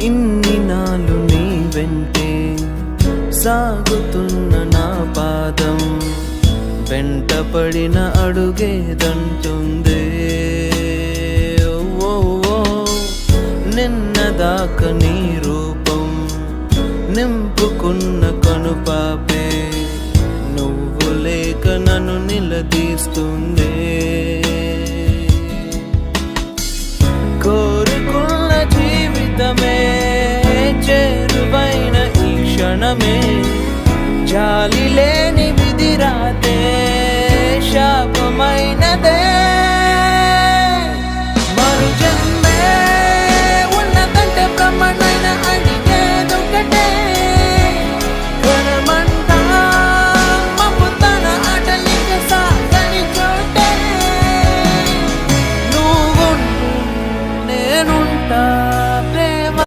ఇన్ని నాలు నీ వెంటే సాగుతున్న నా పాదం వెంటపడిన అడుగేదంటుందే. ఓ నిన్నదాకా నీ రూపం నింపుకున్న కనుపాపే నువ్వు లేక నన్ను నిలదీస్తుందే.